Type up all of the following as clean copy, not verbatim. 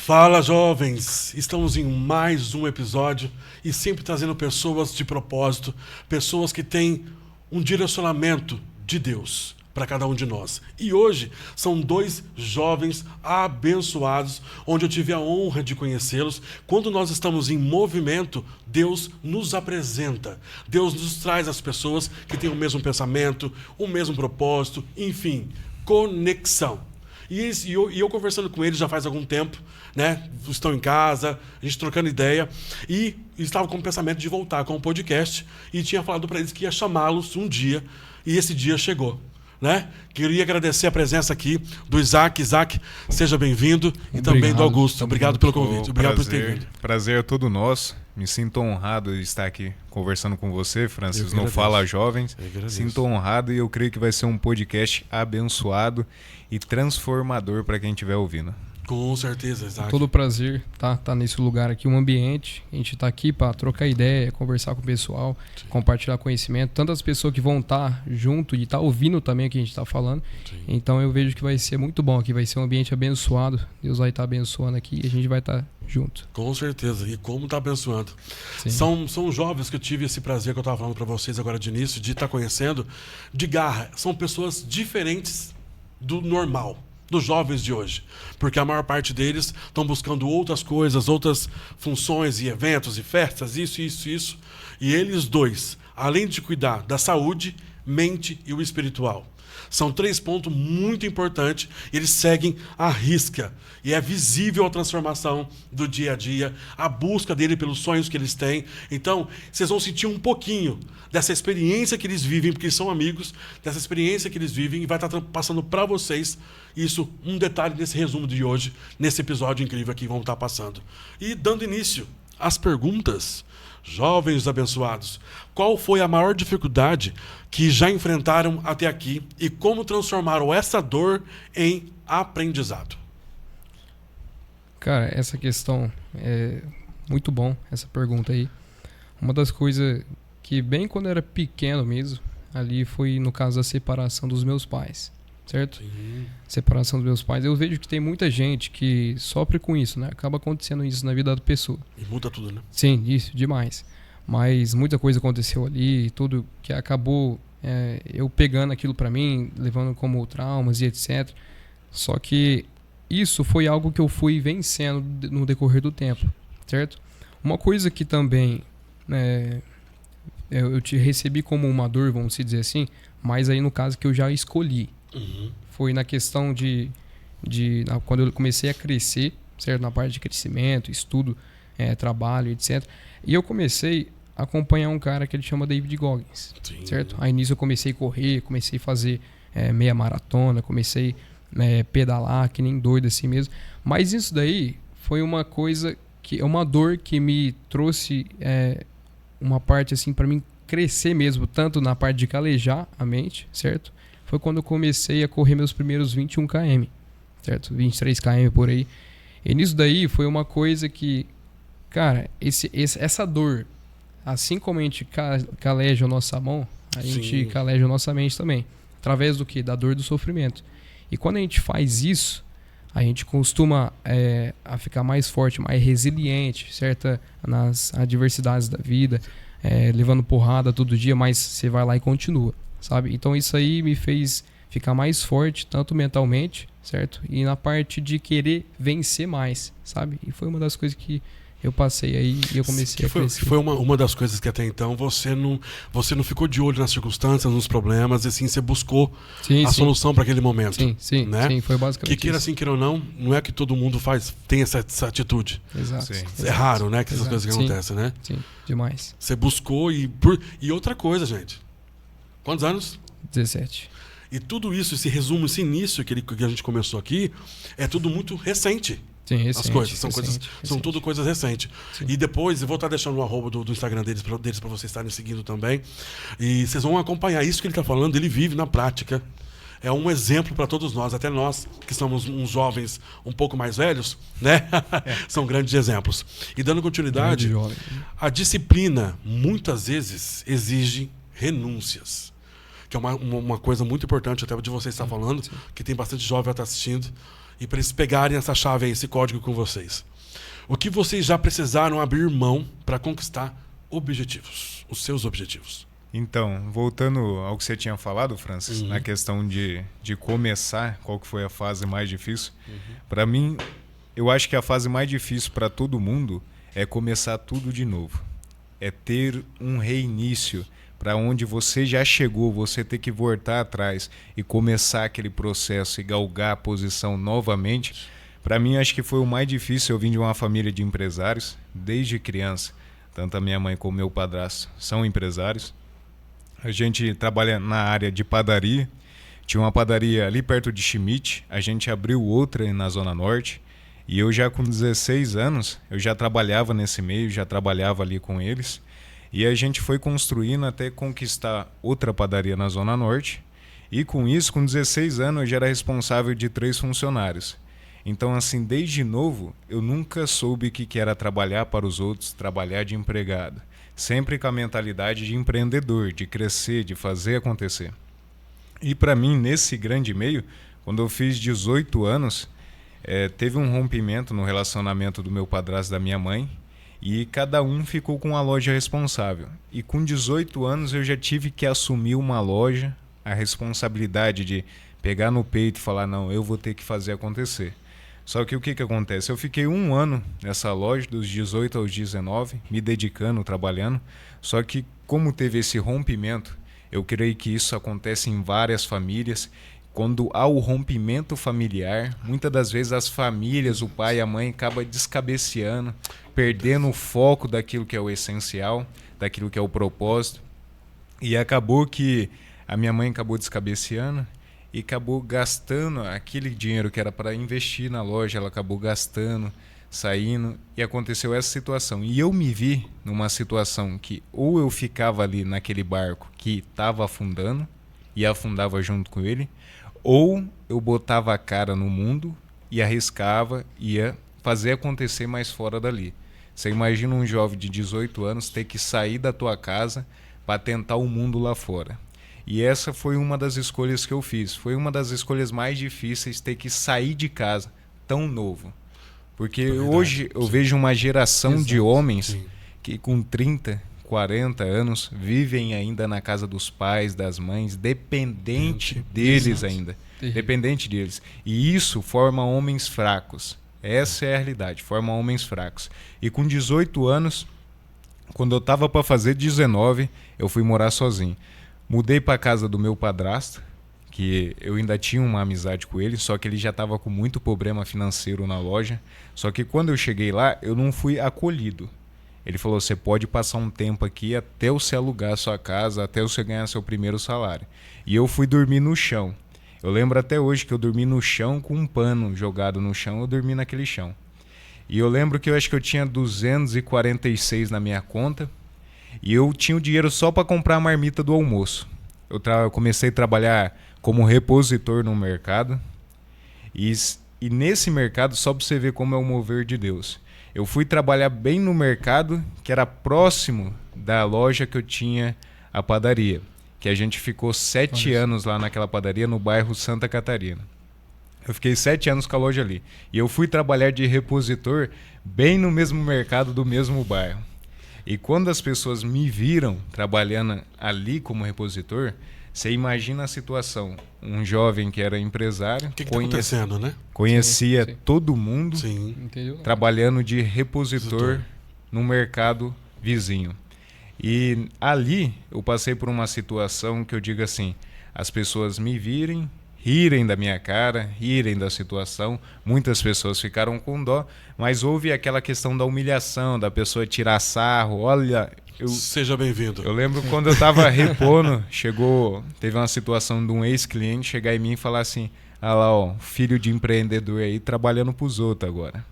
Fala, jovens! Estamos em mais um episódio e sempre trazendo pessoas de propósito, pessoas que têm um direcionamento de Deus para cada um de nós. E hoje são dois jovens abençoados, onde eu tive a honra de conhecê-los. Quando nós estamos em movimento, Deus nos apresenta. Deus nos traz as pessoas que têm o mesmo pensamento, o mesmo propósito, enfim, conexão. E eu conversando com eles já faz algum tempo, né? Estão em casa, a gente trocando ideia, e estava com o pensamento de voltar com o podcast, e tinha falado para eles que ia chamá-los um dia, e esse dia chegou. Né? Queria agradecer a presença aqui do Isaac. Isaac, seja bem-vindo. E também do Augusto. Obrigado pelo convite. Obrigado por ter vindo. Prazer é todo nosso. Me sinto honrado de estar aqui conversando com você, Francis. No Fala Jovens. Sinto honrado e eu creio que vai ser um podcast abençoado e transformador para quem estiver ouvindo. Com certeza, Isaac. Todo prazer tá nesse lugar aqui, um ambiente. A gente tá aqui para trocar ideia, conversar com o pessoal, sim, compartilhar conhecimento. Tantas pessoas que vão estar junto e estar ouvindo também o que a gente está falando. Sim. Então eu vejo que vai ser muito bom aqui, vai ser um ambiente abençoado. Deus vai estar abençoando aqui e a gente vai estar junto. Com certeza. E como tá abençoando. São jovens que eu tive esse prazer que eu estava falando para vocês agora de início, de estar conhecendo, de garra. São pessoas diferentes do normal, dos jovens de hoje, porque a maior parte deles estão buscando outras coisas, outras funções e eventos e festas, isso, e eles dois, além de cuidar da saúde, mente e o espiritual, são 3 pontos muito importantes, eles seguem à risca, e é visível a transformação do dia a dia, a busca dele pelos sonhos que eles têm. Então, vocês vão sentir um pouquinho dessa experiência que eles vivem, porque são amigos, dessa experiência que eles vivem, e vai estar passando para vocês isso, um detalhe nesse resumo de hoje, nesse episódio incrível que vamos estar passando. E dando início às perguntas, jovens abençoados, qual foi a maior dificuldade que já enfrentaram até aqui e como transformaram essa dor em aprendizado? Cara, essa questão é muito bom, essa pergunta aí. Uma das coisas que bem quando eu era pequeno mesmo, ali foi no caso da separação dos meus pais, certo? Sim. Separação dos meus pais. Eu vejo que tem muita gente que sofre com isso, né? Acaba acontecendo isso na vida da pessoa. E muda tudo, né? Sim, isso, demais. Mas muita coisa aconteceu ali, tudo que acabou eu pegando aquilo pra mim, levando como traumas e etc. Só que isso foi algo que eu fui vencendo no decorrer do tempo, certo? Uma coisa que também eu te recebi como uma dor, vamos dizer assim, mas aí no caso que eu já escolhi. Uhum. Foi na questão quando eu comecei a crescer, certo? Na parte de crescimento, estudo, trabalho, etc. E eu comecei a acompanhar um cara que ele chama David Goggins, sim, certo? Aí nisso eu comecei a correr, comecei a fazer meia maratona, comecei a pedalar, que nem doido assim mesmo. Mas isso daí foi uma coisa que é uma dor que me trouxe uma parte assim para mim crescer mesmo, tanto na parte de calejar a mente, certo? Foi quando eu comecei a correr meus primeiros 21 km, certo? 23 km por aí. E nisso daí foi uma coisa que, cara, essa dor, assim como a gente caleja a nossa mão, a gente caleja a nossa mente também. Através do quê? Da dor do sofrimento. E quando a gente faz isso, a gente costuma a ficar mais forte, mais resiliente, certo? Nas adversidades da vida, levando porrada todo dia, mas você vai lá e continua, sabe? Então isso aí me fez ficar mais forte, tanto mentalmente, certo? E na parte de querer vencer mais, sabe? E foi uma das coisas que eu passei aí e eu comecei a crescer. Foi uma das coisas que até então você não ficou de olho nas circunstâncias, nos problemas, e assim você buscou a solução para aquele momento. Sim, né? Sim, foi basicamente que queira isso. assim, queira ou não é que todo mundo tem essa atitude. Exato. É raro, né, que essas coisas que acontecem, né? Sim, demais. Você buscou e outra coisa, gente. Quantos anos? 17. E tudo isso, esse resumo, esse início que a gente começou aqui, é tudo muito recente. Sim, recente, as coisas são tudo coisas recentes. Sim. E depois eu vou estar deixando o arroba do Instagram deles para vocês estarem seguindo também. E vocês vão acompanhar isso que ele está falando, ele vive na prática. É um exemplo para todos nós, até nós que somos uns jovens um pouco mais velhos, né? São grandes exemplos. E dando continuidade, a disciplina muitas vezes exige renúncias. que é uma coisa muito importante até de você estar falando, que tem bastante jovem a estar assistindo, e para eles pegarem essa chave aí, esse código com vocês. O que vocês já precisaram abrir mão para conquistar objetivos, os seus objetivos? Então, voltando ao que você tinha falado, Francis, na questão de começar, qual que foi a fase mais difícil? Para mim, eu acho que a fase mais difícil para todo mundo é começar tudo de novo. É ter um reinício para onde você já chegou, você ter que voltar atrás e começar aquele processo e galgar a posição novamente. Para mim, acho que foi o mais difícil. Eu vim de uma família de empresários desde criança. Tanto a minha mãe como meu padrasto são empresários. A gente trabalha na área de padaria. Tinha uma padaria ali perto de Schmidt. A gente abriu outra na Zona Norte. E eu já com 16 anos, eu já trabalhava nesse meio, já trabalhava ali com eles. E a gente foi construindo até conquistar outra padaria na Zona Norte. E com isso, com 16 anos, eu já era responsável de 3 funcionários. Então, assim, desde novo, eu nunca soube o que era trabalhar para os outros, trabalhar de empregado. Sempre com a mentalidade de empreendedor, de crescer, de fazer acontecer. E para mim, nesse grande meio, quando eu fiz 18 anos, teve um rompimento no relacionamento do meu padrasto e da minha mãe, e cada um ficou com a loja responsável. E com 18 anos eu já tive que assumir uma loja, a responsabilidade de pegar no peito e falar, não, eu vou ter que fazer acontecer. Só que o que acontece? Eu fiquei 1 ano nessa loja, dos 18 aos 19, me dedicando, trabalhando. Só que como teve esse rompimento, eu creio que isso acontece em várias famílias. Quando há o rompimento familiar, muitas das vezes as famílias, o pai e a mãe, acabam descabeceando, perdendo o foco daquilo que é o essencial, daquilo que é o propósito. E acabou que a minha mãe acabou descabeceando e acabou gastando aquele dinheiro que era para investir na loja, ela acabou gastando, saindo, e aconteceu essa situação. E eu me vi numa situação que ou eu ficava ali naquele barco que estava afundando e afundava junto com ele, ou eu botava a cara no mundo e arriscava, ia fazer acontecer mais fora dali. Você imagina um jovem de 18 anos ter que sair da tua casa para tentar o mundo lá fora. E essa foi uma das escolhas que eu fiz. Foi uma das escolhas mais difíceis, ter que sair de casa tão novo. Porque hoje eu vejo uma geração de homens que com 30, 40 anos vivem ainda na casa dos pais, das mães, dependente deles ainda. Dependente deles. E isso forma homens fracos. Essa é a realidade, forma homens fracos. E com 18 anos, quando eu estava para fazer 19, eu fui morar sozinho. Mudei para casa do meu padrasto, que eu ainda tinha uma amizade com ele, só que ele já estava com muito problema financeiro na loja. Só que quando eu cheguei lá, eu não fui acolhido. Ele falou, você pode passar um tempo aqui até você alugar a sua casa, até você ganhar seu primeiro salário. E eu fui dormir no chão. Eu lembro até hoje que eu dormi no chão com um pano jogado no chão, eu dormi naquele chão. E eu lembro que eu acho que eu tinha 246 na minha conta, e eu tinha o dinheiro só para comprar a marmita do almoço. Eu comecei a trabalhar como repositor no mercado. E nesse mercado, só para você ver como é o mover de Deus, eu fui trabalhar bem no mercado, que era próximo da loja que eu tinha a padaria. Que a gente ficou 7 anos lá naquela padaria, no bairro Santa Catarina. Eu fiquei 7 anos com a loja ali. E eu fui trabalhar de repositor bem no mesmo mercado do mesmo bairro. E quando as pessoas me viram trabalhando ali como repositor, você imagina a situação. Um jovem que era empresário, o que está acontecendo, né? Conhecia todo mundo, trabalhando de repositor no mercado vizinho. E ali eu passei por uma situação que eu digo assim, as pessoas me virem, rirem da minha cara, rirem da situação. Muitas pessoas ficaram com dó, mas houve aquela questão da humilhação, da pessoa tirar sarro. Olha, seja bem-vindo. Eu lembro quando eu estava repondo, teve uma situação de um ex-cliente chegar em mim e falar assim, ah lá, ó, filho de empreendedor aí trabalhando para os outros agora.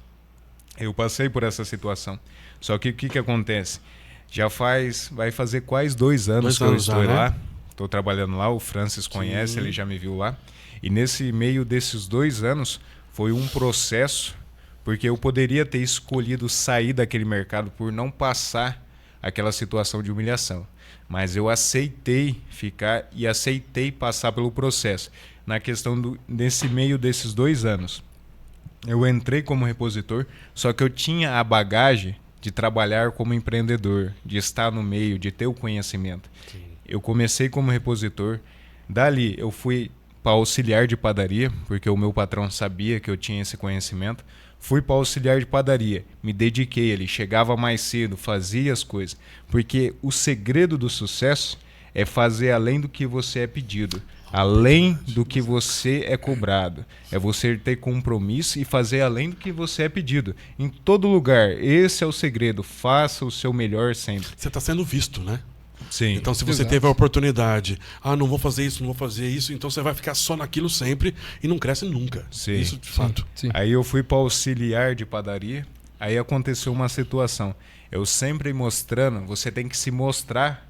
Eu passei por essa situação. Só que o que acontece? Vai fazer quase 2 anos que eu estou lá. Estou trabalhando lá, o Francis conhece, ele já me viu lá. E nesse meio desses 2 anos, foi um processo, porque eu poderia ter escolhido sair daquele mercado por não passar aquela situação de humilhação. Mas eu aceitei ficar e aceitei passar pelo processo. Na questão desse meio desses 2 anos, eu entrei como repositor, só que eu tinha a bagagem de trabalhar como empreendedor, de estar no meio, de ter o conhecimento. Sim. Eu comecei como repositor, dali eu fui para auxiliar de padaria, porque o meu patrão sabia que eu tinha esse conhecimento. Fui para auxiliar de padaria, me dediquei ali, chegava mais cedo, fazia as coisas. Porque o segredo do sucesso é fazer além do que você é pedido, além do que você é cobrado. É você ter compromisso e fazer além do que você é pedido. Em todo lugar, esse é o segredo, faça o seu melhor sempre. Você está sendo visto, né? Sim. Então, se você teve a oportunidade, não vou fazer isso, não vou fazer isso, então você vai ficar só naquilo sempre e não cresce nunca. Sim. Isso de fato. Sim. Aí eu fui para auxiliar de padaria, aí aconteceu uma situação. Eu sempre mostrando, você tem que se mostrar.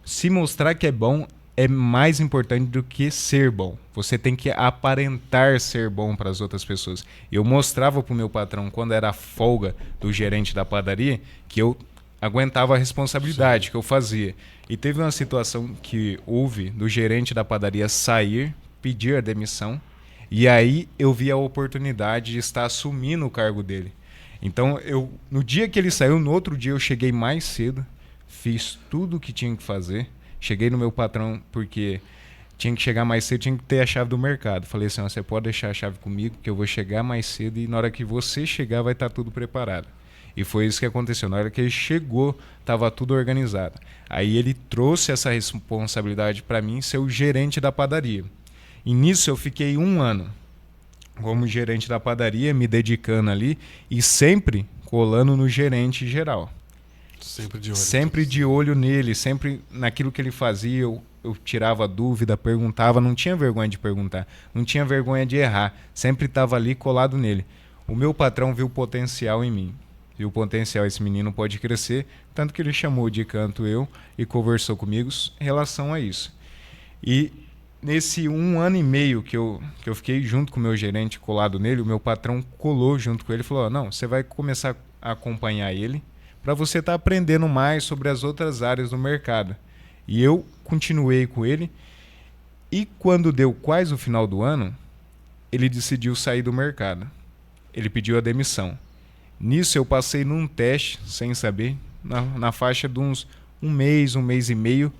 Se mostrar que é bom é mais importante do que ser bom. Você tem que aparentar ser bom para as outras pessoas. Eu mostrava para o meu patrão, quando era a folga do gerente da padaria, que eu aguentava a responsabilidade. Sim. Que eu fazia. E teve uma situação que houve do gerente da padaria sair, pedir a demissão, e aí eu vi a oportunidade de estar assumindo o cargo dele. Então, no dia que ele saiu, no outro dia eu cheguei mais cedo, fiz tudo o que tinha que fazer, cheguei no meu patrão porque tinha que chegar mais cedo, tinha que ter a chave do mercado. Falei assim, você pode deixar a chave comigo, que eu vou chegar mais cedo e na hora que você chegar vai estar tudo preparado. E foi isso que aconteceu. Na hora que ele chegou, estava tudo organizado. Aí ele trouxe essa responsabilidade para mim, ser o gerente da padaria. E nisso eu fiquei 1 ano como gerente da padaria, me dedicando ali e sempre colando no gerente geral. Sempre de olho. Sempre de olho nele, sempre naquilo que ele fazia, eu tirava dúvida, perguntava, não tinha vergonha de perguntar, não tinha vergonha de errar, sempre estava ali colado nele. O meu patrão viu potencial em mim. E o potencial, esse menino pode crescer, tanto que ele chamou de canto eu e conversou comigo em relação a isso. E nesse 1 ano e meio que eu fiquei junto com o meu gerente colado nele, o meu patrão colou junto com ele e falou, não, você vai começar a acompanhar ele para você estar aprendendo mais sobre as outras áreas do mercado. E eu continuei com ele e quando deu quase o final do ano, ele decidiu sair do mercado. Ele pediu a demissão. Nisso eu passei num teste, sem saber, na faixa de uns 1 mês, 1 mês e meio,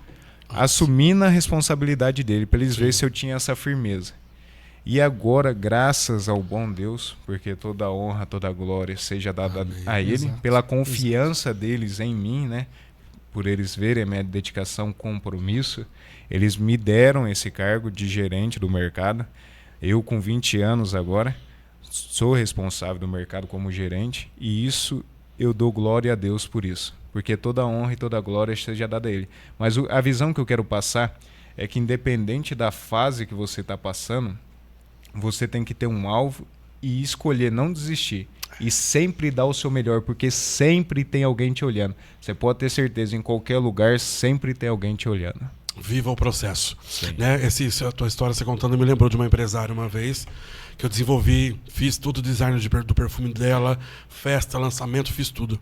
assumindo a responsabilidade dele, para eles verem se eu tinha essa firmeza. E agora, graças ao bom Deus, porque toda a honra, toda a glória seja dada a Ele, exato, pela confiança deles em mim, né? Por eles verem a minha dedicação, compromisso, eles me deram esse cargo de gerente do mercado. Eu com 20 anos agora, sou responsável do mercado como gerente e isso eu dou glória a Deus por isso, porque toda a honra e toda a glória seja dada a Ele. Mas a visão que eu quero passar é que independente da fase que você está passando, você tem que ter um alvo e escolher não desistir e sempre dar o seu melhor, porque sempre tem alguém te olhando. Você pode ter certeza, em qualquer lugar sempre tem alguém te olhando. Viva o processo. Né? A tua história você contando me lembrou de uma empresária uma vez que eu desenvolvi, fiz todo o design do perfume dela, festa, lançamento, fiz tudo.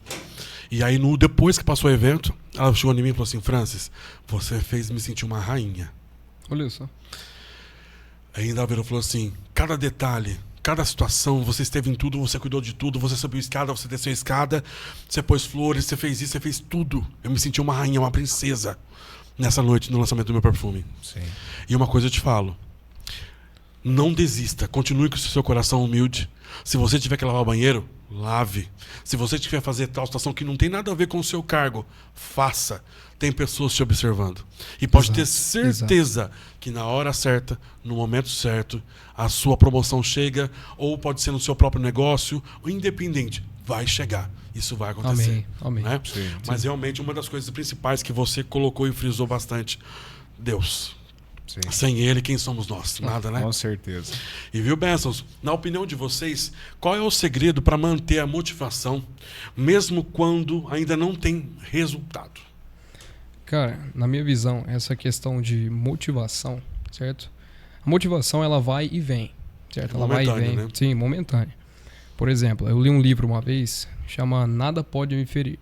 E aí, depois que passou o evento, ela chegou em mim e falou assim, Francis, você fez me sentir uma rainha. Olha só. Aí ainda virou e falou assim, cada detalhe, cada situação, você esteve em tudo, você cuidou de tudo, você subiu escada, você desceu a escada, você pôs flores, você fez isso, você fez tudo. Eu me senti uma rainha, uma princesa nessa noite no lançamento do meu perfume. Sim. E uma coisa eu te falo, não desista, continue com o seu coração humilde. Se você tiver que lavar o banheiro, lave. Se você tiver que fazer tal situação que não tem nada a ver com o seu cargo, faça. Tem pessoas te observando. E pode ter certeza que na hora certa, no momento certo, a sua promoção chega, ou pode ser no seu próprio negócio, ou independente, vai chegar. Isso vai acontecer. Amém. Né? Sim. Mas realmente uma das coisas principais que você colocou e frisou bastante, Deus. Sim. Sem Ele, quem somos nós? Nada, né? Com certeza. E viu, Bensons, na opinião de vocês, qual é o segredo para manter a motivação, mesmo quando ainda não tem resultado? Cara, na minha visão, essa questão de motivação, certo? A motivação, ela vai e vem, certo? Ela vai e vem. Né? Sim, momentânea. Por exemplo, eu li um livro uma vez, chama Nada Pode Me Ferir.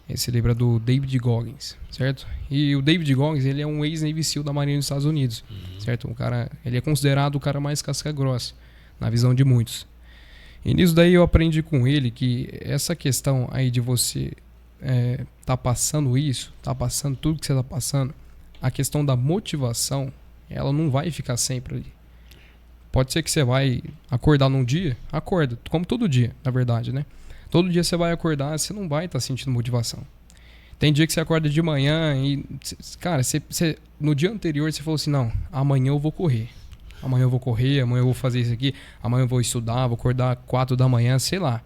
Esse livro é do David Goggins, certo? E o David Goggins, ele é um ex-Navy SEAL da Marinha dos Estados Unidos, certo? Um cara, ele é considerado o cara mais casca-grossa, na visão de muitos. E nisso daí eu aprendi com ele que essa questão aí de você tá passando isso, tá passando tudo que você tá passando, a questão da motivação, ela não vai ficar sempre ali. Pode ser que você vai acordar num dia, acorda, como todo dia, na verdade, né? Todo dia você vai acordar, você não vai estar sentindo motivação. Tem dia que você acorda de manhã e, cara, você no dia anterior você falou assim, não, amanhã eu vou correr. Amanhã eu vou correr, amanhã eu vou fazer isso aqui, amanhã eu vou estudar, vou acordar 4 da manhã, sei lá.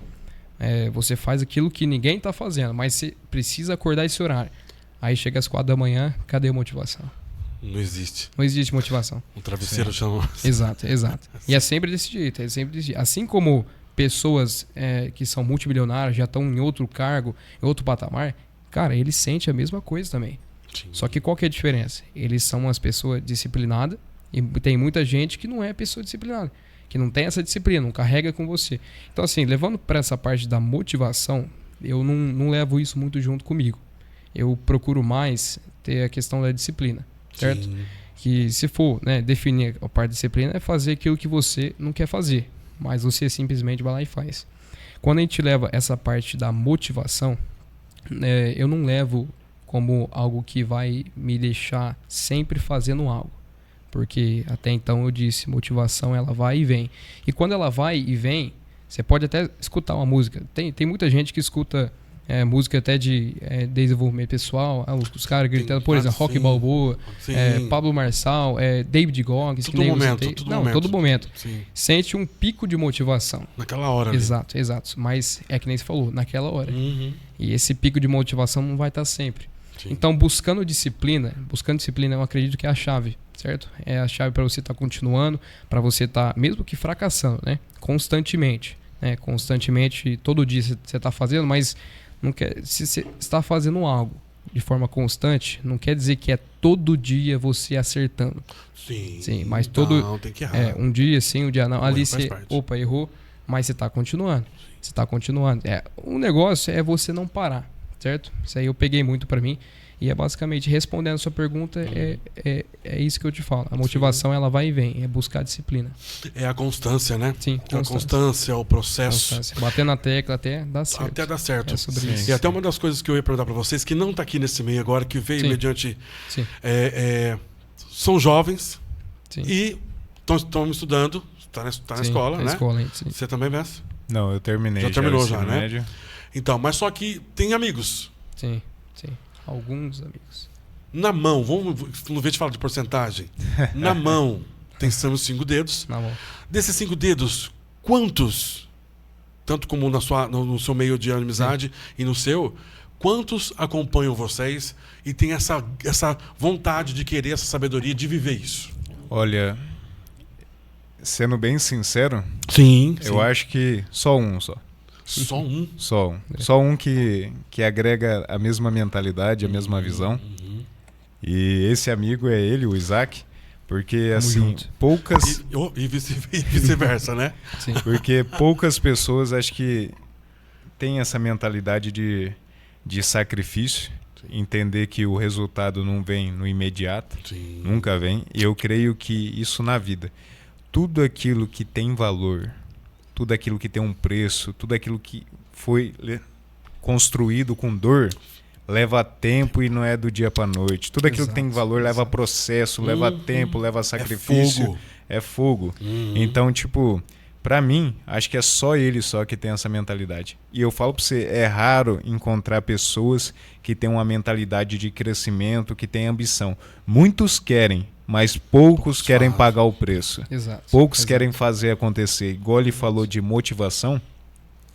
Você faz aquilo que ninguém está fazendo, mas você precisa acordar esse horário. Aí chega às 4 da manhã, cadê a motivação? Não existe. Não existe motivação. O travesseiro chama. Exato. E é sempre desse jeito, Assim como pessoas que são multimilionárias, já estão em outro cargo, em outro patamar, cara, eles sentem a mesma coisa também. Sim. Só que qual que é a diferença? Eles são umas pessoas disciplinadas e tem muita gente que não é pessoa disciplinada, que não tem essa disciplina, não carrega com você. Então assim, levando para essa parte da motivação, eu não levo isso muito junto comigo. Eu procuro mais ter a questão da disciplina, certo? Sim. Que se for, né, definir a parte da disciplina é fazer aquilo que você não quer fazer, mas você simplesmente vai lá e faz. Quando a gente leva essa parte da motivação, eu não levo como algo que vai me deixar sempre fazendo algo. Porque até então eu disse, motivação ela vai e vem. E quando ela vai e vem, você pode até escutar uma música. Tem muita gente que escuta música até de desenvolvimento pessoal, os caras gritando, por exemplo, Rock Balboa, Pablo Marçal, David Goggins. Todo momento. Sim. Sente um pico de motivação. Naquela hora. Exato. Mas é que nem você falou, naquela hora. Uhum. E esse pico de motivação não vai estar sempre. Sim. Então, buscando disciplina, eu acredito que é a chave, certo? É a chave para você estar continuando, para você estar, mesmo que fracassando, né? Constantemente. Constantemente, todo dia você está fazendo, mas não quer, se você está fazendo algo de forma constante, não quer dizer que é todo dia você acertando. Sim, mas todo. Não, tem que errar. Um dia sim, um dia não. Ali faz você, parte. Errou, mas você está continuando. Você está continuando. O negócio é você não parar, certo? Isso aí eu peguei muito para mim. E é basicamente, respondendo a sua pergunta, é isso que eu te falo. A motivação, ela vai e vem. É buscar disciplina. É a constância, né? Sim, A constância, o processo. Bater na tecla até dar certo. Até dar certo. É sobre isso. E até uma das coisas que eu ia perguntar para vocês, que não está aqui nesse meio agora, que veio mediante... Sim. São jovens Sim. e estão estudando, está na escola, né? Escola, sim. Você também, Messi? Não, eu terminei. Já terminou já, né? Médio. Então, mas só que tem amigos. Sim. Alguns amigos. Na mão, não vou te falar de porcentagem. Na mão, são os 5 dedos. Na mão. Desses 5 dedos, quantos, tanto como no seu meio de amizade e no seu, quantos acompanham vocês e têm essa vontade de querer essa sabedoria, de viver isso? Olha, sendo bem sincero, sim. Eu acho que só um só. Só um? Só um que agrega a mesma mentalidade, a mesma visão. E esse amigo é ele, o Isaac, porque assim, poucas... E vice-versa, né? Sim. Porque poucas pessoas acho que têm essa mentalidade de sacrifício, entender que o resultado não vem no imediato, Sim. Nunca vem. E eu creio que isso na vida, tudo aquilo que tem valor, tudo aquilo que tem um preço, tudo aquilo que foi construído com dor, leva tempo e não é do dia para noite. Tudo aquilo que tem valor leva processo, leva tempo, leva sacrifício. É fogo. Então, para mim, acho que é só ele só que tem essa mentalidade. E eu falo para você, é raro encontrar pessoas que têm uma mentalidade de crescimento, que têm ambição. Muitos querem, mas poucos querem pagar o preço. Exato. Poucos querem fazer acontecer. Igual ele falou de motivação,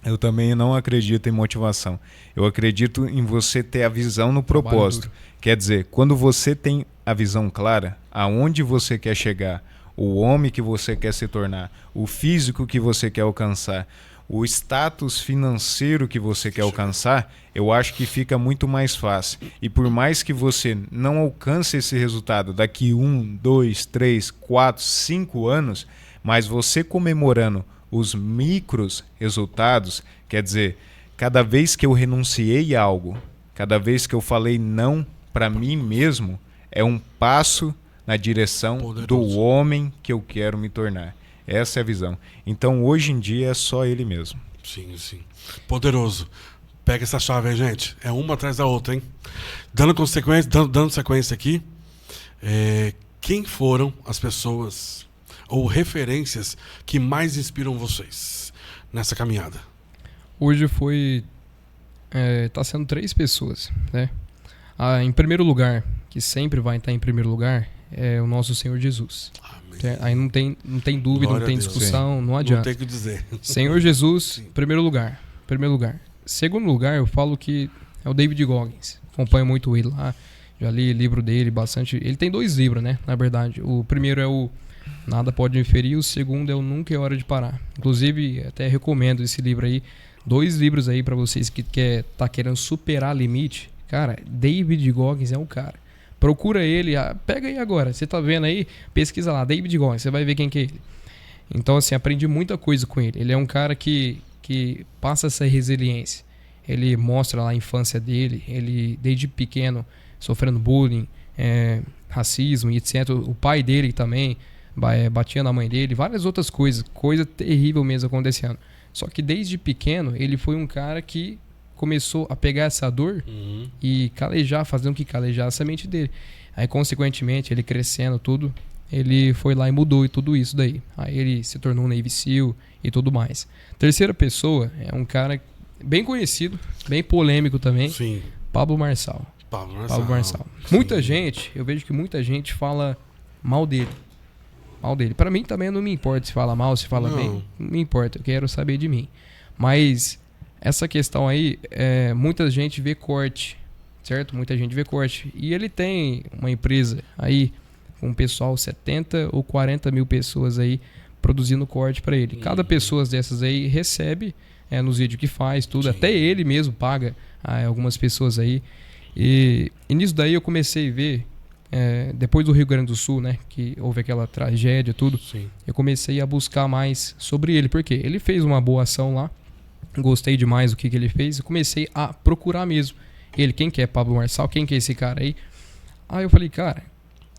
eu também não acredito em motivação. Eu acredito em você ter a visão no propósito. Quer dizer, quando você tem a visão clara, aonde você quer chegar, o homem que você quer se tornar, o físico que você quer alcançar, o status financeiro que você quer alcançar, eu acho que fica muito mais fácil. E por mais que você não alcance esse resultado daqui 1, 2, 3, 4, 5 anos, mas você comemorando os micros resultados, quer dizer, cada vez que eu renunciei a algo, Cada vez que eu falei não para mim mesmo, é um passo na direção do homem que eu quero me tornar. Essa é a visão. Então, hoje em dia, é só ele mesmo. Sim, sim. Poderoso. Pega essa chave aí, gente. É uma atrás da outra, hein? Dando sequência aqui, quem foram as pessoas ou referências que mais inspiram vocês nessa caminhada? Hoje tá sendo 3 pessoas, né? Em primeiro lugar, que sempre vai estar em primeiro lugar, é o nosso Senhor Jesus. Aí não tem dúvida, glória, não tem discussão, não adianta. Não tem o que dizer. Senhor Jesus, primeiro lugar. Segundo lugar, eu falo que é o David Goggins. Acompanho muito ele lá. Já li livro dele bastante. Ele tem 2 livros, né? Na verdade. O primeiro é o Nada Pode Me Ferir. O segundo é o Nunca é Hora de Parar. Inclusive, até recomendo esse livro aí. 2 livros aí para vocês que tá querendo superar limite. Cara, David Goggins é um cara. Procura ele, pega aí agora. Você tá vendo aí? Pesquisa lá, David Goggins. Você vai ver quem que é ele. Então, assim, aprendi muita coisa com ele. Ele é um cara que passa essa resiliência. Ele mostra lá a infância dele. Ele, desde pequeno, sofrendo bullying, racismo e etc. O pai dele também batia na mãe dele. Várias outras coisas. Coisa terrível mesmo acontecendo. Só que desde pequeno, ele foi um cara que começou a pegar essa dor e fazer com que calejasse a mente dele. Aí, consequentemente, ele crescendo tudo, ele foi lá e mudou e tudo isso daí. Aí ele se tornou um Navy SEAL e tudo mais. Terceira pessoa é um cara bem conhecido, bem polêmico também. Sim. Pablo Marçal. Muita gente, eu vejo que muita gente fala mal dele. Para mim também não me importa se fala mal, se fala bem. Não me importa, eu quero saber de mim. Mas essa questão aí, muita gente vê corte, certo? Muita gente vê corte. E ele tem uma empresa aí, com um pessoal, 70 ou 40 mil pessoas aí, produzindo corte para ele. Cada pessoa dessas aí recebe nos vídeos que faz, tudo. Sim. Até ele mesmo paga algumas pessoas aí. E nisso daí eu comecei a ver, depois do Rio Grande do Sul, né? Que houve aquela tragédia, tudo. Sim. Eu comecei a buscar mais sobre ele. Porque ele fez uma boa ação lá. Gostei demais do que ele fez e comecei a procurar mesmo. Quem que é Pablo Marçal? Quem que é esse cara aí? Aí eu falei, cara,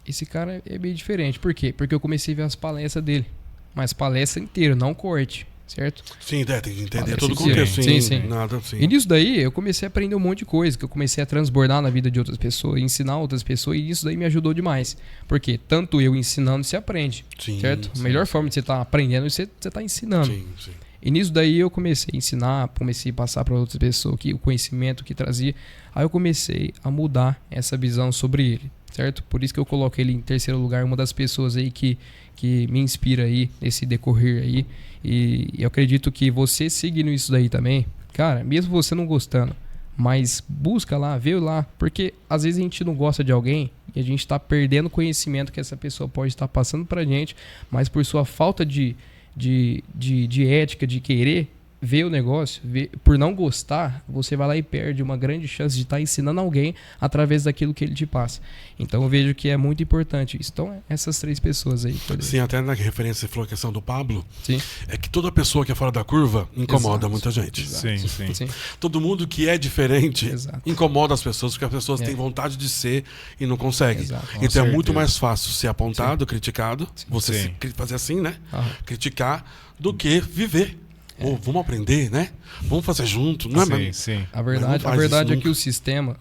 esse cara é bem diferente. Por quê? Porque eu comecei a ver as palestras dele. Mas palestra inteira, não corte, certo? Sim, tem que entender todo o contexto. Sim. Nada assim. E nisso daí eu comecei a aprender um monte de coisa, que eu comecei a transbordar na vida de outras pessoas, ensinar outras pessoas, e isso daí me ajudou demais. Porque tanto eu ensinando, você aprende, certo? A melhor forma de você estar aprendendo é você estar ensinando. Sim. E nisso daí eu comecei a ensinar, comecei a passar para outras pessoas o conhecimento que trazia. Aí eu comecei a mudar essa visão sobre ele, certo? Por isso que eu coloco ele em terceiro lugar, uma das pessoas aí que me inspira aí nesse decorrer aí. E eu acredito que você seguindo isso daí também, cara, mesmo você não gostando, mas busca lá, vê lá, porque às vezes a gente não gosta de alguém e a gente está perdendo conhecimento que essa pessoa pode estar passando pra gente, mas por sua falta de ética, de querer ver o negócio, por não gostar, você vai lá e perde uma grande chance de estar ensinando alguém através daquilo que ele te passa. Então eu vejo que é muito importante isso. Então, essas 3 pessoas aí. Sim, até na referência você falou a questão do Pablo. Sim. É que toda pessoa que é fora da curva incomoda muita gente. Sim. Todo mundo que é diferente incomoda as pessoas, porque as pessoas têm vontade de ser e não conseguem. Então é muito mais fácil ser apontado, criticado, você fazer assim, né? Criticar, do que viver. Vamos aprender, né? Vamos fazer junto, não é? Sim. A verdade é que o sistema,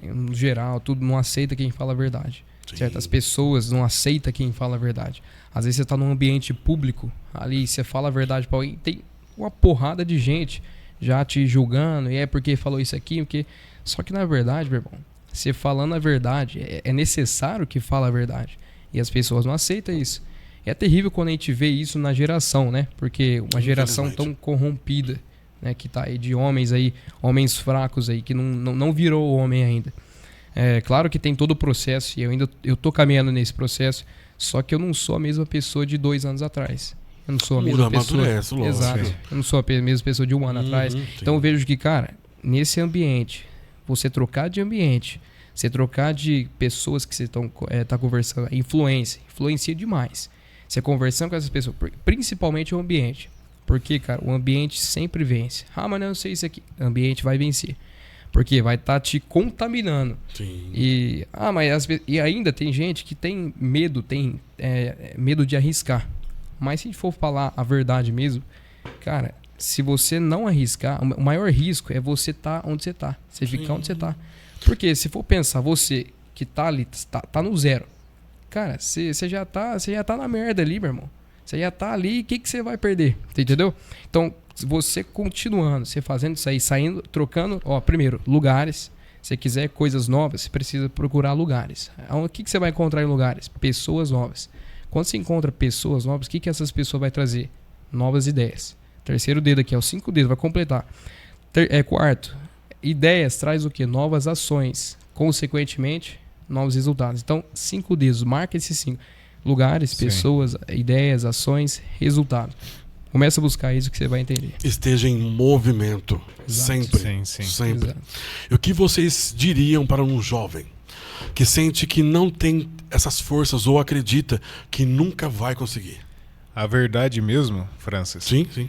no geral, tudo não aceita quem fala a verdade. Certo? As pessoas não aceitam quem fala a verdade. Às vezes você está num ambiente público, ali você fala a verdade para alguém, tem uma porrada de gente já te julgando, e porque falou isso aqui, porque... Só que na verdade, meu irmão, você falando a verdade, é necessário que fale a verdade. E as pessoas não aceitam isso. É terrível quando a gente vê isso na geração, né? Porque uma geração tão corrompida, né? Que tá aí de homens fracos aí, que não virou homem ainda. É claro que tem todo o processo, e eu tô caminhando nesse processo, só que eu não sou a mesma pessoa de 2 anos atrás. Eu não sou a mesma pessoa. Exato. Eu não sou a mesma pessoa de 1 ano atrás. Então eu vejo que, cara, nesse ambiente, você trocar de ambiente, você trocar de pessoas que você tá conversando, influencia demais. Você conversando com essas pessoas, principalmente o ambiente. Porque, cara, o ambiente sempre vence. Mas não sei isso aqui. O ambiente vai vencer. Porque vai estar te contaminando. Sim. E ainda tem gente que tem medo, medo de arriscar. Mas se a gente for falar a verdade mesmo, cara, se você não arriscar, o maior risco é você estar onde você está. Você ficar onde você está. Porque se for pensar, você que tá ali, tá no zero. Cara, você já tá na merda ali, meu irmão. Você já tá ali, o que você vai perder? Entendeu? Então, você continuando, você fazendo isso aí, saindo, trocando, primeiro, lugares. Se você quiser coisas novas, você precisa procurar lugares. O que você vai encontrar em lugares? Pessoas novas. Quando você encontra pessoas novas, o que essas pessoas vai trazer? Novas ideias. Terceiro dedo aqui, 5 dedos, vai completar. Quarto, ideias traz o quê? Novas ações. Consequentemente, novos resultados. Então, 5 dedos, marca esses 5. Lugares, pessoas, ideias, ações, resultados. Começa a buscar isso que você vai entender. Esteja em movimento. Exato. Sempre. Sim. Sempre. Exato. E o que vocês diriam para um jovem que sente que não tem essas forças ou acredita que nunca vai conseguir? A verdade mesmo, Francis, Sim.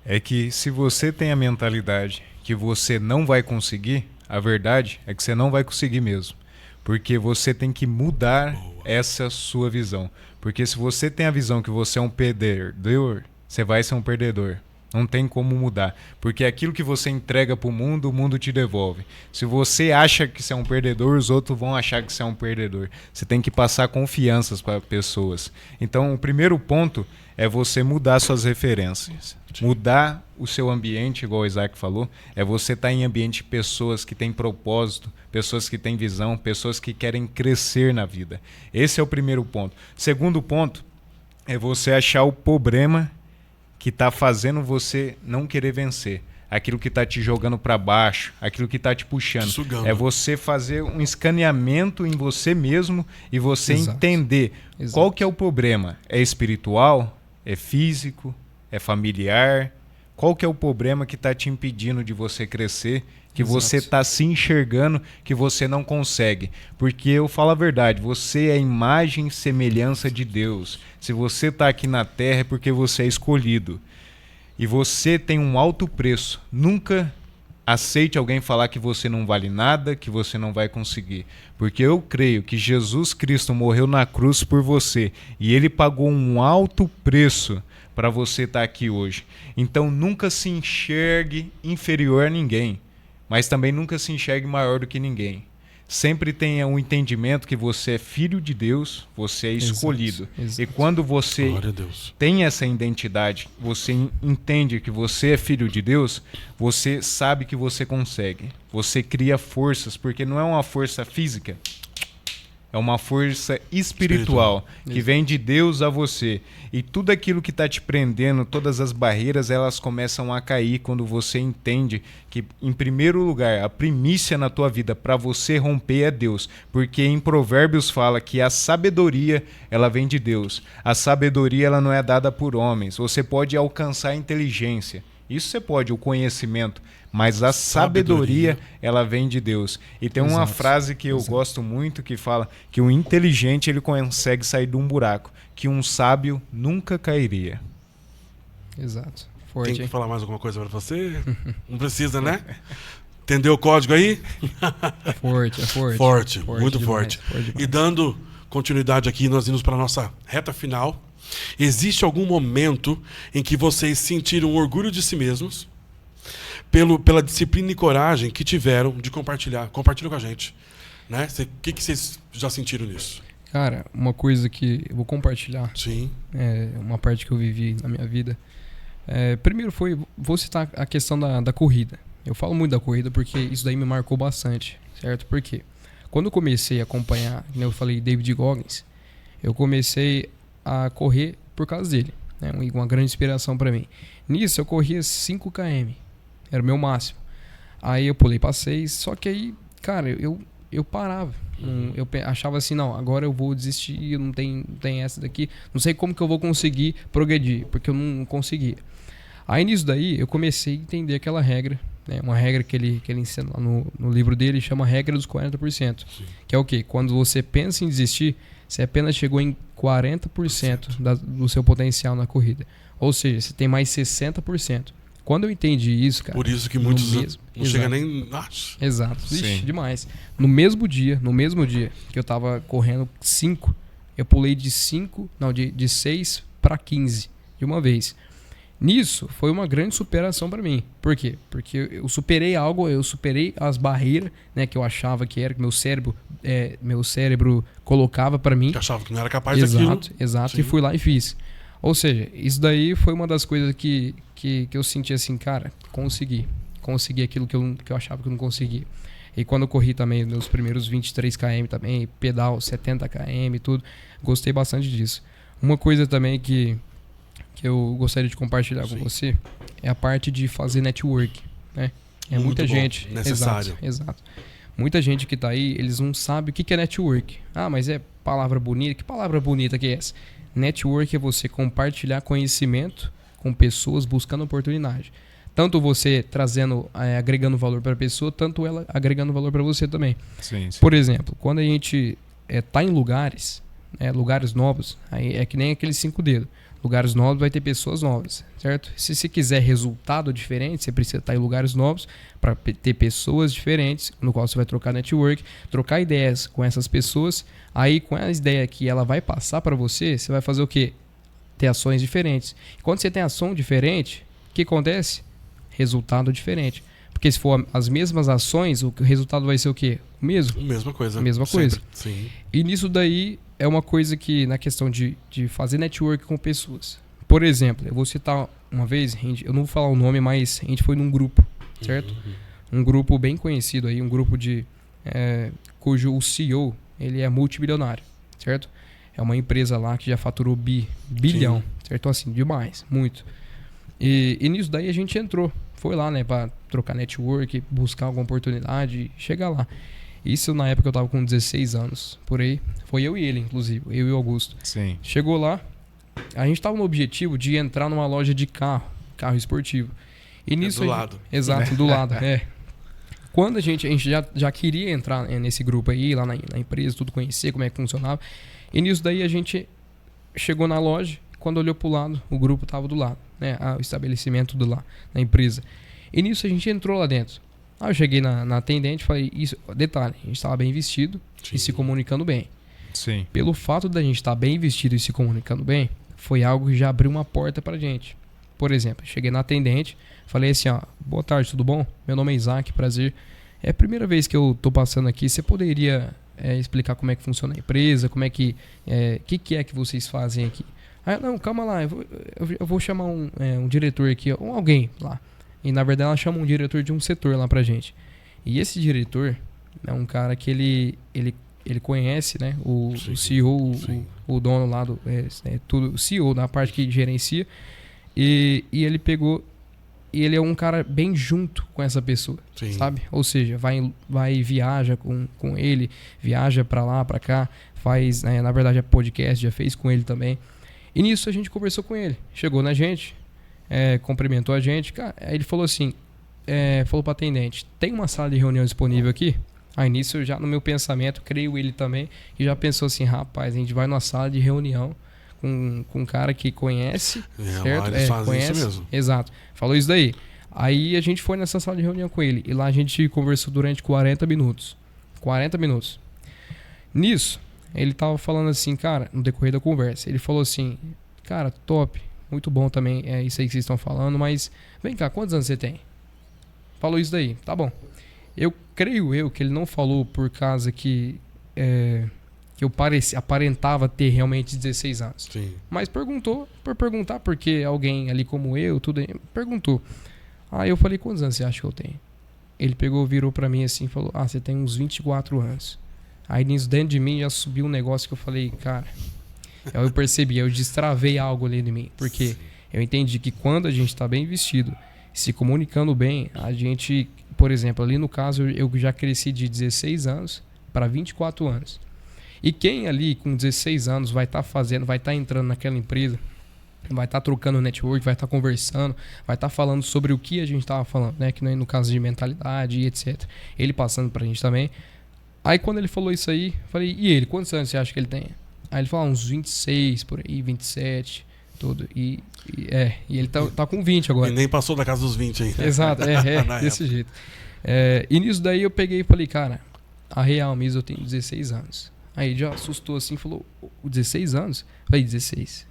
é que se você tem a mentalidade que você não vai conseguir, a verdade é que você não vai conseguir mesmo. Porque você tem que mudar essa sua visão. Porque se você tem a visão que você é um perdedor, você vai ser um perdedor. Não tem como mudar. Porque aquilo que você entrega para o mundo te devolve. Se você acha que você é um perdedor, os outros vão achar que você é um perdedor. Você tem que passar confianças para pessoas. Então, o primeiro ponto é você mudar suas referências. Sim. Mudar o seu ambiente, igual o Isaac falou, é você estar em ambiente de pessoas que têm propósito, pessoas que têm visão, pessoas que querem crescer na vida. Esse é o primeiro ponto. Segundo ponto é você achar o problema que está fazendo você não querer vencer. Aquilo que está te jogando para baixo, aquilo que está te puxando. Sugando. É você fazer um escaneamento em você mesmo e você entender qual que é o problema. É espiritual? É físico? É familiar? Qual que é o problema que está te impedindo de você crescer? Que você está se enxergando que você não consegue. Porque eu falo a verdade, você é a imagem e semelhança de Deus. Se você está aqui na terra é porque você é escolhido. E você tem um alto preço. Nunca aceite alguém falar que você não vale nada, que você não vai conseguir. Porque eu creio que Jesus Cristo morreu na cruz por você. E Ele pagou um alto preço para você estar aqui hoje. Então nunca se enxergue inferior a ninguém. Mas também nunca se enxergue maior do que ninguém. Sempre tenha um entendimento que você é filho de Deus, você é escolhido. Exato. E quando você tem essa identidade, você entende que você é filho de Deus, você sabe que você consegue. Você cria forças, porque não é uma força física, é uma força espiritual que vem de Deus a você. E tudo aquilo que está te prendendo, todas as barreiras, elas começam a cair quando você entende que, em primeiro lugar, a primícia na tua vida para você romper é Deus. Porque em Provérbios fala que a sabedoria, ela vem de Deus. A sabedoria, ela não é dada por homens. Você pode alcançar a inteligência. Isso você pode, o conhecimento. Mas a sabedoria, ela vem de Deus. E tem uma frase que eu gosto muito que fala que o inteligente ele consegue sair de um buraco, que um sábio nunca cairia. Exato. Forte, tem que falar mais alguma coisa para você? Não precisa, né? Entendeu o código aí? Forte. Forte, muito demais, forte. E dando continuidade aqui, nós indo para a nossa reta final. Existe algum momento em que vocês sentiram orgulho de si mesmos pela disciplina e coragem que tiveram de compartilhar? Compartilha com a gente. Né? O que vocês já sentiram nisso? Cara, uma coisa que eu vou compartilhar. Sim. Uma parte que eu vivi na minha vida. Primeiro vou citar a questão da corrida. Eu falo muito da corrida porque isso daí me marcou bastante, certo? Por quê? Quando eu comecei a acompanhar, como eu falei, David Goggins, eu comecei a correr por causa dele. Né? Uma grande inspiração para mim. Nisso eu corria 5 km. Era o meu máximo. Aí eu pulei para 6, só que aí, cara, eu parava. Eu achava assim, não, agora eu vou desistir, não tem essa daqui. Não sei como que eu vou conseguir progredir, porque eu não conseguia. Aí nisso daí, eu comecei a entender aquela regra, né? Uma regra que ele ensina lá no livro dele, chama regra dos 40%. Sim. Que é o quê? Quando você pensa em desistir, você apenas chegou em 40% do seu potencial na corrida. Ou seja, você tem mais 60%. Quando eu entendi isso, cara... Por isso que muitos não chega nem... Exato. Ixi, demais. No mesmo dia que eu tava correndo 5, eu pulei de 6 para 15 de uma vez. Nisso, foi uma grande superação para mim. Por quê? Porque eu superei algo, eu superei as barreiras, né, que eu achava que era, que meu cérebro colocava para mim. Que achava que não era capaz daquilo. Exato, sim. E fui lá e fiz. Ou seja, isso daí foi uma das coisas que eu senti assim, cara, consegui aquilo que eu achava que eu não conseguia. E quando eu corri também, meus primeiros 23 km também, pedal 70 km e tudo, gostei bastante disso. Uma coisa também que eu gostaria de compartilhar com você é a parte de fazer network, né? Muito muita bom, gente... necessário. Exato. Muita gente que tá aí, eles não sabem o que é network. Ah, mas é palavra bonita. Que palavra bonita que é essa? Network é você compartilhar conhecimento com pessoas buscando oportunidade. Tanto você trazendo, agregando valor para a pessoa, tanto ela agregando valor para você também. Sim. Por exemplo, quando a gente tá em lugares novos, aí é que nem aqueles 5 dedos. Lugares novos vai ter pessoas novas, certo? Se você quiser resultado diferente, você precisa estar em lugares novos para ter pessoas diferentes, no qual você vai trocar network, trocar ideias com essas pessoas. Aí, com a ideia que ela vai passar para você, você vai fazer o quê? Ter ações diferentes. Quando você tem ação diferente, o que acontece? Resultado diferente. Porque se for as mesmas ações, o resultado vai ser o quê? O mesmo? Mesma coisa. Mesma coisa. Sim. E nisso daí é uma coisa que, na questão de fazer network com pessoas. Por exemplo, eu vou citar uma vez, eu não vou falar o nome, mas a gente foi num grupo, certo? Um grupo bem conhecido aí, um grupo cujo o CEO, ele é multibilionário, certo? É uma empresa lá que já faturou bilhão, sim, certo? Então, assim, demais, muito. E nisso daí a gente entrou, foi lá, né, pra trocar network, buscar alguma oportunidade, chegar lá. Isso na época eu tava com 16 anos, por aí. Foi eu e ele, inclusive, eu e o Augusto. Sim. Chegou lá, a gente tava no objetivo de entrar numa loja de carro esportivo. E nisso do lado. Exato, do lado, Quando a gente já queria entrar nesse grupo aí, lá na empresa, tudo conhecer, como é que funcionava. E nisso daí a gente chegou na loja, quando olhou pro lado, o grupo tava do lado, né? O estabelecimento do lá, na empresa. E nisso a gente entrou lá dentro. Aí eu cheguei na atendente e falei, isso, detalhe, a gente estava bem vestido, sim, e se comunicando bem. Sim. Pelo fato da gente estar bem vestido e se comunicando bem, foi algo que já abriu uma porta pra gente. Por exemplo, cheguei na atendente, falei assim, ó, boa tarde, tudo bom? Meu nome é Isaac, prazer. É a primeira vez que eu tô passando aqui, você poderia explicar como é que funciona a empresa, como é que é que vocês fazem aqui? Aí, não, calma lá, eu vou chamar um diretor aqui, ou alguém lá. E na verdade ela chama um diretor de um setor lá pra gente. E esse diretor é um cara que ele conhece, né, o CEO, o dono lá do tudo, o CEO da parte que gerencia. E ele pegou, e ele é um cara bem junto com essa pessoa, sim, sabe? Ou seja, vai e viaja com ele, viaja pra lá, pra cá, faz, na verdade é podcast, já fez com ele também. E nisso a gente conversou com ele, chegou na gente, cumprimentou a gente, cara, aí ele falou assim, falou pra atendente, tem uma sala de reunião disponível aqui? Aí nisso eu já, no meu pensamento, creio ele também, e já pensou assim, rapaz, a gente vai numa sala de reunião com um cara que conhece, certo? Lá eles fazem conhece, isso mesmo. Exato, falou isso daí. Aí a gente foi nessa sala de reunião com ele, e lá a gente conversou durante 40 minutos. 40 minutos. Nisso, ele tava falando assim, cara, no decorrer da conversa, ele falou assim, cara, top, muito bom também, é isso aí que vocês estão falando, mas vem cá, quantos anos você tem? Falou isso daí, tá bom. Eu creio que ele não falou por causa que eu aparentava ter realmente 16 anos. Sim. Mas perguntou, por perguntar, porque alguém ali como eu, tudo aí, perguntou. Aí eu falei, quantos anos você acha que eu tenho? Ele pegou, virou pra mim assim e falou, você tem uns 24 anos. Aí dentro de mim já subiu um negócio que eu falei, cara... Aí eu percebi, eu destravei algo ali em mim. Porque eu entendi que quando a gente tá bem vestido, se comunicando bem, a gente... Por exemplo, ali no caso, eu já cresci de 16 anos para 24 anos. E quem ali com 16 anos vai estar vai estar entrando naquela empresa, vai estar trocando network, vai estar conversando, vai estar falando sobre o que a gente estava falando, né? Que no caso de mentalidade e etc. Ele passando pra gente também. Aí quando ele falou isso aí, falei, e ele, quantos anos você acha que ele tem? Aí ele falou, uns 26, por aí, 27. Tudo. E ele tá com 20 agora. E nem passou da casa dos 20 ainda. Exato, desse jeito. E nisso daí eu peguei e falei, cara, a real mesmo eu tenho 16 anos. Aí ele já assustou assim, falou, 16 anos? Falei, 16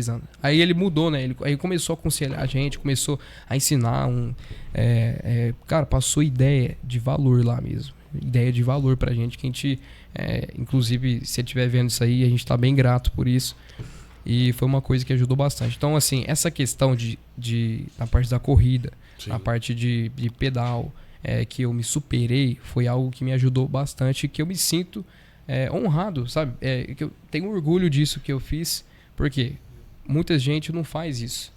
anos. Aí ele mudou, né? Aí começou a aconselhar a gente, começou a ensinar cara, passou ideia de valor lá mesmo. Ideia de valor pra gente, que a gente, inclusive, se ele estiver vendo isso aí, a gente tá bem grato por isso. E foi uma coisa que ajudou bastante. Então, assim, essa questão na parte da corrida, Sim. na parte de pedal, que eu me superei, foi algo que me ajudou bastante, que eu me sinto honrado, sabe? Que eu tenho orgulho disso que eu fiz, porque muita gente não faz isso.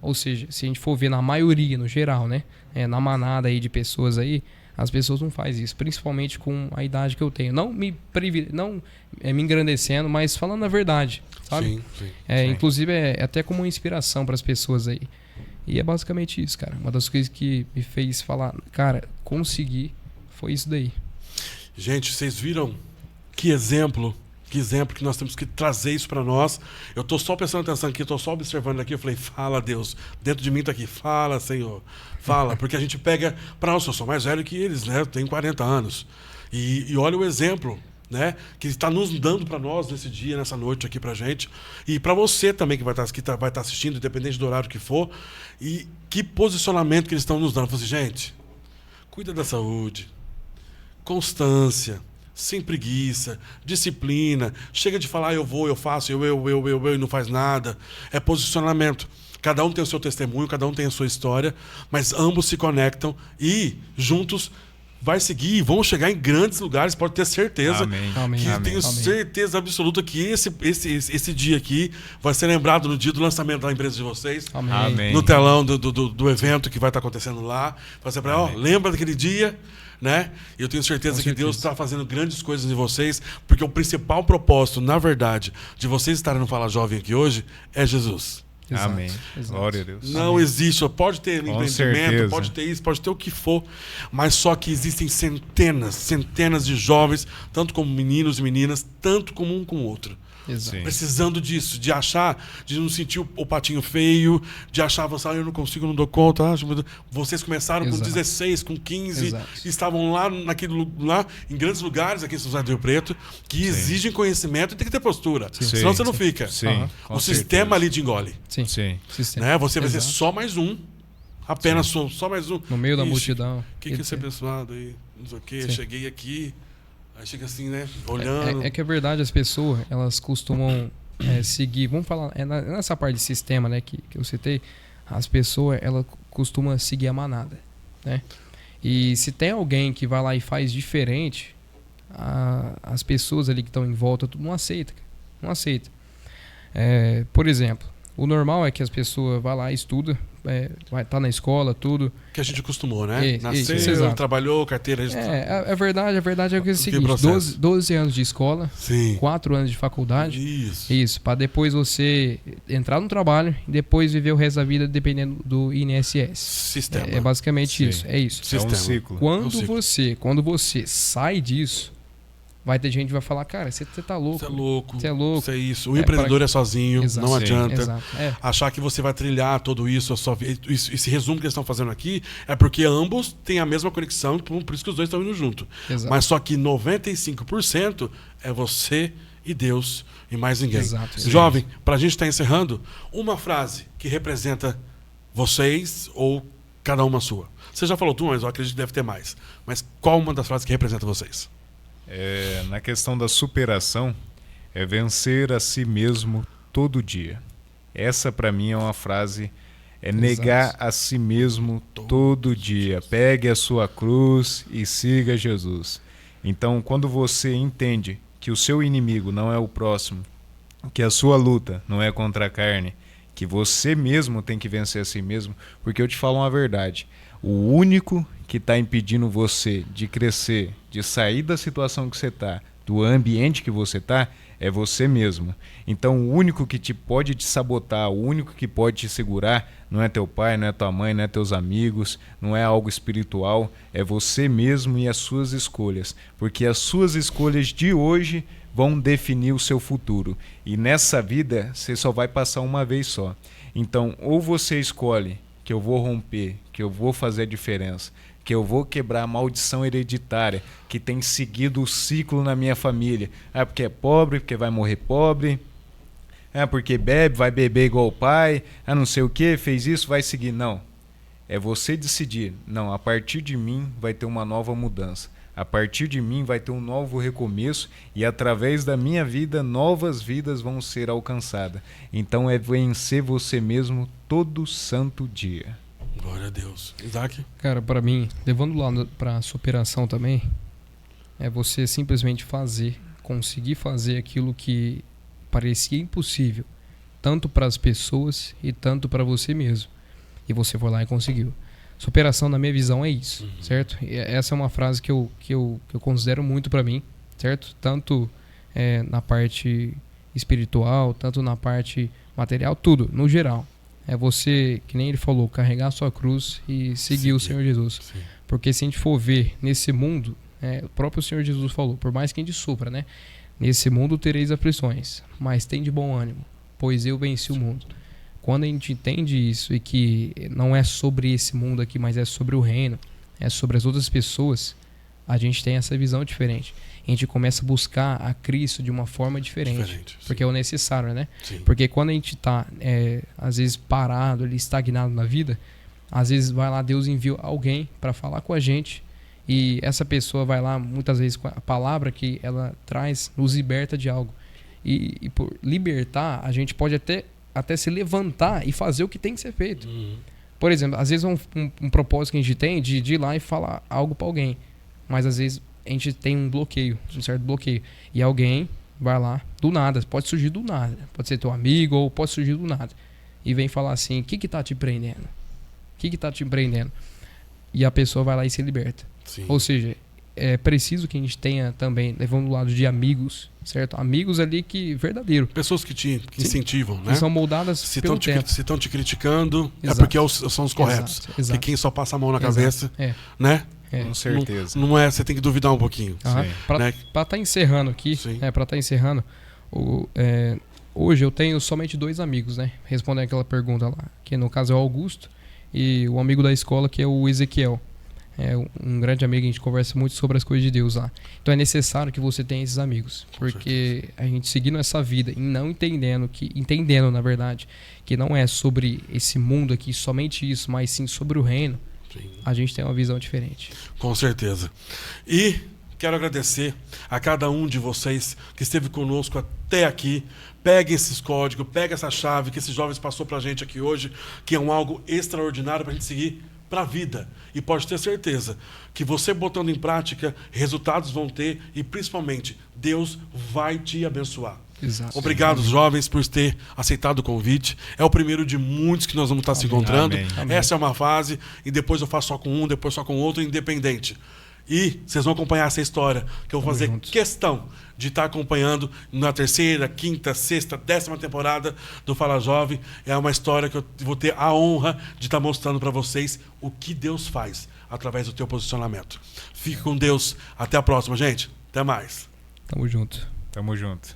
Ou seja, se a gente for ver na maioria, no geral, né? Na manada aí de pessoas aí, as pessoas não fazem isso, principalmente com a idade que eu tenho. Não me engrandecendo, mas falando a verdade, sabe? Sim. Inclusive é até como uma inspiração para as pessoas aí. E é basicamente isso, cara. Uma das coisas que me fez falar, cara, consegui, foi isso daí. Gente, vocês viram que exemplo que nós temos que trazer isso para nós. Eu tô só prestando atenção aqui, tô só observando aqui, eu falei, fala Deus, dentro de mim tá aqui, fala Senhor, fala, porque a gente pega para nós, eu sou mais velho que eles, né, eu tenho 40 anos, e olha o exemplo, né, que está nos dando para nós nesse dia, nessa noite aqui pra gente, e para você também que vai estar assistindo, independente do horário que for, e que posicionamento que eles estão nos dando. Eu falei assim, gente, cuida da saúde, constância, sem preguiça, disciplina. Chega de falar eu vou, eu faço, eu e não faz nada. É posicionamento. Cada um tem o seu testemunho, cada um tem a sua história, mas ambos se conectam e juntos vai seguir, vão chegar em grandes lugares, pode ter certeza. Amém. Tenho certeza absoluta que esse dia aqui vai ser lembrado no dia do lançamento da empresa de vocês. Amém. No telão do evento que vai estar acontecendo lá. Vai ser para, lembra daquele dia? Né? Eu tenho certeza que Deus está fazendo grandes coisas em vocês, porque o principal propósito, na verdade, de vocês estarem no Fala Jovem aqui hoje é Jesus. Exato, Amém. exato. Glória a Deus. Não existe, pode ter empreendimento, certeza. pode ter isso, pode ter o que for, mas só que existem centenas de jovens, tanto como meninos e meninas, tanto como um com o outro. Exato. Precisando disso, de achar, de não sentir o patinho feio, de achar, eu não consigo, não dou conta. Vocês começaram com 16, com 15, estavam lá em grandes lugares aqui em São José do Rio Preto, que exigem conhecimento e tem que ter postura. Senão você não fica. O sistema ali te engole. Sim. Né? Você vai ser só mais um. Apenas só mais um. No meio da multidão. O que esse abençoado aí? Não sei o quê, cheguei aqui. Aí chega assim, né? Olhando. É que é verdade, as pessoas, elas costumam seguir. Vamos falar, nessa parte de sistema, né, que eu citei, as pessoas, elas costumam seguir a manada, né? E se tem alguém que vai lá e faz diferente, as pessoas ali que estão em volta não aceita. Não aceita. Por exemplo, o normal é que as pessoas vão lá e estudam, vai estar na escola, tudo. Que a gente acostumou, né? Nasceu, trabalhou, carteira... A verdade é que é o seguinte, 12 anos de escola, 4 anos de faculdade. Isso, para depois você entrar no trabalho e depois viver o resto da vida dependendo do INSS. Sistema. É basicamente isso, é isso. É um ciclo. Quando você sai disso, vai ter gente que vai falar, cara, você tá louco. Você é louco. Isso é isso. O empreendedor é sozinho, Exato. não adianta. Exato. Achar que você vai trilhar tudo isso, esse resumo que eles estão fazendo aqui, é porque ambos têm a mesma conexão, por isso que os dois estão indo junto. Exato. Mas só que 95% é você e Deus e mais ninguém. Exato. Jovem, para a gente estar encerrando, uma frase que representa vocês ou cada uma sua. Você já falou mas eu acredito que deve ter mais. Mas qual uma das frases que representa vocês? Na questão da superação, é vencer a si mesmo todo dia. Essa para mim é uma frase, negar a si mesmo todo dia. Pegue a sua cruz e siga Jesus. Então, quando você entende que o seu inimigo não é o próximo, que a sua luta não é contra a carne, que você mesmo tem que vencer a si mesmo, porque eu te falo uma verdade, o único que está impedindo você de crescer, de sair da situação que você está, do ambiente que você está, é você mesmo. Então o único que pode te sabotar, o único que pode te segurar, não é teu pai, não é tua mãe, não é teus amigos, não é algo espiritual, é você mesmo e as suas escolhas. Porque as suas escolhas de hoje vão definir o seu futuro. E nessa vida, você só vai passar uma vez só. Então, ou você escolhe que eu vou romper, que eu vou fazer a diferença, que eu vou quebrar a maldição hereditária que tem seguido o ciclo na minha família. Porque é pobre, porque vai morrer pobre. Porque bebe, vai beber igual o pai. Não sei o que, fez isso, vai seguir. Não. É você decidir. Não, a partir de mim vai ter uma nova mudança. A partir de mim vai ter um novo recomeço e através da minha vida, novas vidas vão ser alcançadas. Então é vencer você mesmo todo santo dia. Glória a Deus. Isaac? Cara, para mim, levando lá para superação também, é você simplesmente conseguir fazer aquilo que parecia impossível, tanto para as pessoas e tanto para você mesmo. E você foi lá e conseguiu. Superação, na minha visão, é isso, certo? E essa é uma frase que eu considero muito para mim, certo? Tanto na parte espiritual, tanto na parte material, tudo, no geral. É você, que nem ele falou, carregar a sua cruz e seguir o Senhor Jesus. Sim. Porque se a gente for ver nesse mundo, o próprio Senhor Jesus falou, por mais que a gente sofra, né? Nesse mundo tereis aflições, mas tem de bom ânimo, pois eu venci o mundo. Quando a gente entende isso e que não é sobre esse mundo aqui, mas é sobre o reino, é sobre as outras pessoas, a gente tem essa visão diferente. A gente começa a buscar a Cristo de uma forma diferente porque é o necessário, né? Sim. Porque quando a gente está, às vezes, parado, ali, estagnado na vida, às vezes vai lá, Deus envia alguém para falar com a gente e essa pessoa vai lá, muitas vezes, com a palavra que ela traz, nos liberta de algo. E por libertar, a gente pode até se levantar e fazer o que tem que ser feito. Por exemplo, às vezes um propósito que a gente tem de ir lá e falar algo para alguém, mas às vezes a gente tem um bloqueio, um certo bloqueio, e alguém vai lá do nada, pode surgir do nada, pode ser teu amigo ou pode surgir do nada e vem falar assim, o que tá te prendendo? O que tá te prendendo? E a pessoa vai lá e se liberta. Sim. Ou seja, é preciso que a gente tenha também, levando do lado de amigos, certo? Amigos ali verdadeiro. Pessoas que incentivam, né? Que são moldadas pelo tempo. Se estão te criticando, exato. É porque são os corretos. Exato. Porque quem só passa a mão na cabeça, né? Com certeza. Não é, você tem que duvidar um pouquinho. Para estar encerrando aqui, hoje eu tenho somente 2 amigos, né? Respondendo aquela pergunta lá, que no caso é o Augusto e o amigo da escola, que é o Ezequiel. É um grande amigo, a gente conversa muito sobre as coisas de Deus lá. Então é necessário que você tenha esses amigos, porque a gente seguindo essa vida e não entendendo, na verdade, que não é sobre esse mundo aqui, somente isso, mas sim sobre o reino, sim. A gente tem uma visão diferente. Com certeza. E quero agradecer a cada um de vocês que esteve conosco até aqui. Pegue esses códigos, pegue essa chave que esses jovens passou pra gente aqui hoje, que é algo extraordinário pra gente seguir para a vida. E pode ter certeza que você botando em prática, resultados vão ter e principalmente Deus vai te abençoar. Exato. Obrigado, jovens, por ter aceitado o convite. É o primeiro de muitos que nós vamos estar se encontrando. Amém. Essa é uma fase e depois eu faço só com um, depois só com outro, independente. E vocês vão acompanhar essa história, que eu vou fazer questão de estar acompanhando na 3ª, 5ª, 6ª, 10ª temporada do Fala Jovem. É uma história que eu vou ter a honra de estar mostrando para vocês o que Deus faz através do teu posicionamento. Fique com Deus. Até a próxima, gente. Até mais. Tamo junto. Tamo junto.